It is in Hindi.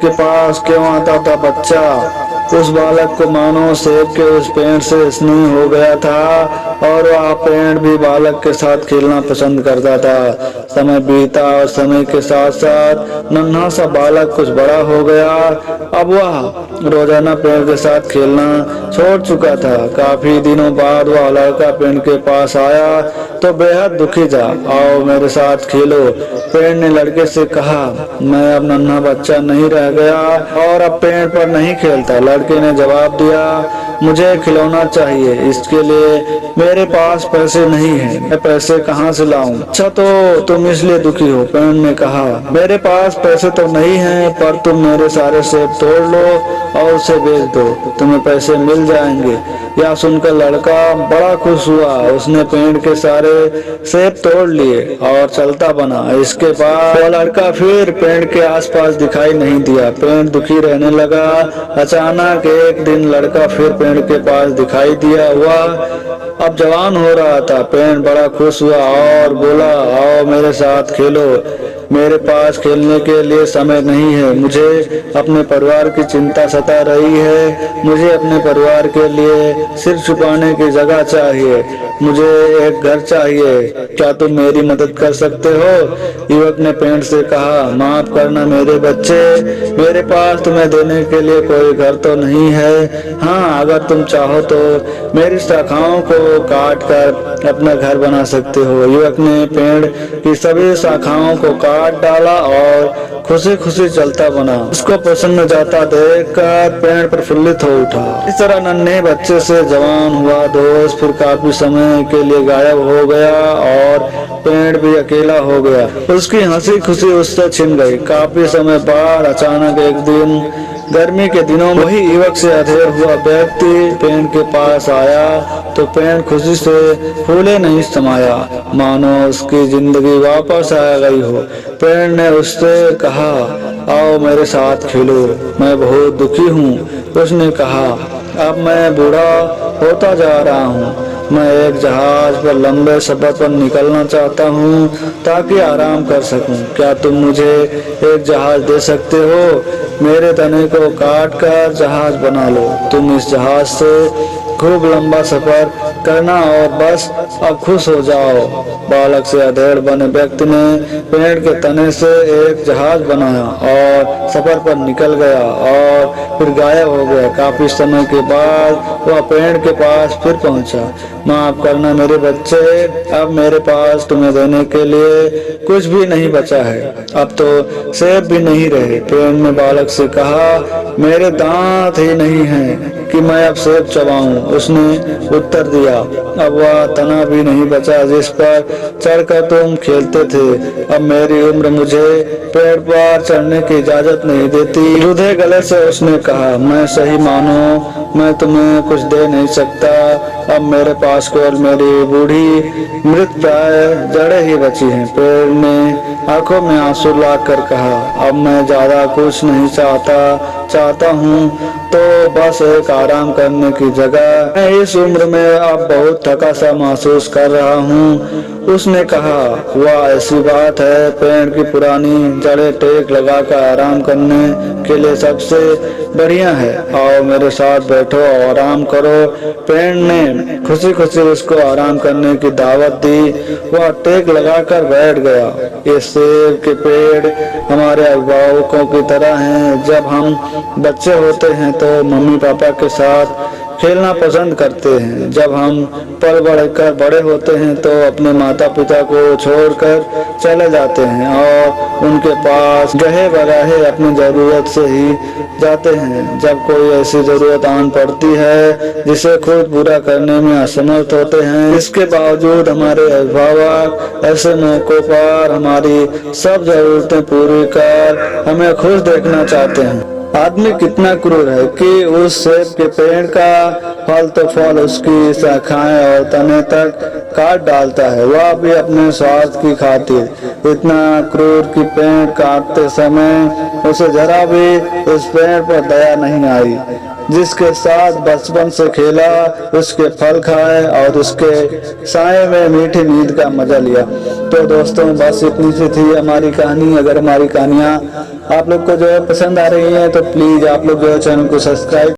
के पास क्यों आता था बच्चा। उस बालक को मानो सेब के उस पेड़ से स्नेह हो गया था और वह पेड़ भी बालक के साथ खेलना पसंद करता था। समय बीता और समय के साथ साथ नन्हा सा बालक कुछ बड़ा हो गया। अब वह रोजाना पेड़ के साथ खेलना छोड़ चुका था। काफी दिनों बाद वह लड़का पेड़ के पास आया तो बेहद दुखी था। आओ मेरे साथ खेलो, पेड़ ने लड़के से कहा। मैं अब नन्हा बच्चा नहीं रह गया और अब पेड़ पर नहीं खेलता। लड़के ने जवाब दिया, मुझे खिलौना चाहिए, इसके लिए मेरे पास पैसे नहीं हैं, मैं पैसे कहाँ से लाऊं। अच्छा तो तुम इसलिए दुखी हो, पेड़ ने कहा। मेरे पास पैसे तो नहीं हैं, पर तुम मेरे सारे सेब तोड़ लो और उसे बेच दो, तुम्हें पैसे मिल जाएंगे। यह सुनकर लड़का बड़ा खुश हुआ। उसने पेड़ के सारे सेब तोड़ लिए और चलता बना। इसके बाद वह लड़का फिर पेड़ के आसपास दिखाई नहीं दिया। पेड़ दुखी रहने लगा। अचानक एक दिन लड़का फिर पेड़ के पास दिखाई दिया। वह अब जवान हो रहा था। पेड़ बड़ा खुश हुआ और बोला, आओ मेरे साथ खेलो, मेरे पास खेलने के लिए समय नहीं है, मुझे अपने परिवार की चिंता सता रही है, मुझे अपने परिवार के लिए सिर छुपाने की जगह चाहिए, मुझे एक घर चाहिए, क्या तुम मेरी मदद कर सकते हो। युवक ने पेड़ से कहा, माफ करना मेरे बच्चे, मेरे पास तुम्हें देने के लिए कोई घर तो नहीं है। हाँ, अगर तुम चाहो तो मेरी शाखाओं को काट कर अपना घर बना सकते हो। युवक ने पेड़ की सभी शाखाओं को काट डाला और खुशी खुशी चलता बना। उसको प्रसन्न जाता देखकर पेड़ प्रफुल्लित हो उठा। इस तरह नन्हे बच्चे से जवान हुआ दोस्त फिर काफी समय के लिए गायब हो गया और पेड़ भी अकेला हो गया। उसकी हंसी खुशी उससे छिन गई। काफी समय बाद अचानक एक दिन गर्मी के दिनों में वही युवक से अधेड़ हुआ व्यक्ति पेड़ के पास आया तो पेड़ खुशी से फूले नहीं समाया, मानो उसकी जिंदगी वापस आ गई हो। पेड़ ने उससे कहा, आओ मेरे साथ खेलो, मैं बहुत दुखी हूँ। उसने कहा, अब मैं बूढ़ा होता जा रहा हूँ, मैं एक जहाज पर लंबे सफर पर निकलना चाहता हूँ ताकि आराम कर सकूं। क्या तुम मुझे एक जहाज दे सकते हो। मेरे तने को काट कर जहाज बना लो, तुम इस जहाज से खूब लंबा सफर करना और बस अब खुश हो जाओ। बालक से अधेड़ बने व्यक्ति ने पेड़ के तने से एक जहाज बनाया और सफर पर निकल गया और फिर गायब हो गया। काफी समय के बाद वह पेड़ के पास फिर पहुंचा। माफ करना मेरे बच्चे, अब मेरे पास तुम्हें देने के लिए कुछ भी नहीं बचा है, अब तो सेब भी नहीं रहे। पेड़ ने बालक से कहा, मेरे दांत ही नहीं हैं कि मैं अब सेब चबाऊं। उसने उत्तर दिया, अब वह तना भी नहीं बचा जिस पर चढ़कर तुम खेलते थे। अब मेरी उम्र मुझे पेड़ पर चढ़ने की इजाजत नहीं देती। रूधे गले से उसने कहा, मैं सही मानो मैं तुम्हें कुछ दे नहीं सकता, अब मेरे पास केवल मेरी बूढ़ी मृत प्राय जड़ें ही बची हैं। पेड़ ने आंखों में आंसू लाकर कहा, अब मैं ज्यादा कुछ नहीं चाहता हूँ तो बस एक आराम करने की जगह। मैं इस उम्र में अब बहुत थका सा महसूस कर रहा हूँ। उसने कहा, वह ऐसी बात है, पेड़ की पुरानी जड़ें टेक लगाकर आराम करने के लिए सबसे बढ़िया है, आओ मेरे साथ बैठो और आराम करो। पेड़ ने खुशी खुशी उसको आराम करने की दावत दी। वह टेक लगाकर बैठ गया। ये सेब के पेड़ हमारे अभिभावकों की तरह हैं। जब हम बच्चे होते हैं तो मम्मी पापा के साथ खेलना पसंद करते हैं, जब हम पल बढ़कर बड़े होते हैं तो अपने माता पिता को छोड़कर चले जाते हैं और उनके पास गहे बगाहे अपनी जरूरत से ही जाते हैं। जब कोई ऐसी जरूरत आन पड़ती है जिसे खुद पूरा करने में असमर्थ होते हैं, इसके बावजूद हमारे अभिभावक ऐसे मौकों पर हमारी सब जरूरतें पूरी कर हमें खुश देखना चाहते हैं। आदमी कितना क्रूर है कि उस सेब के पेड़ का फल तो फल उसकी शाखाएं और तने तक काट डालता है, वह भी अपने स्वार्थ की खातिर। इतना क्रूर कि पेड़ काटते समय उसे जरा भी उस पेड़ पर दया नहीं आई। जिसके साथ बचपन से खेला उसके फल खाए और उसके साए में मीठी नींद का मजा लिया। तो दोस्तों बस इतनी सी थी हमारी कहानी। अगर हमारी कहानियाँ आप लोग को जो है पसंद आ रही है तो प्लीज आप लोग जो है चैनल को सब्सक्राइब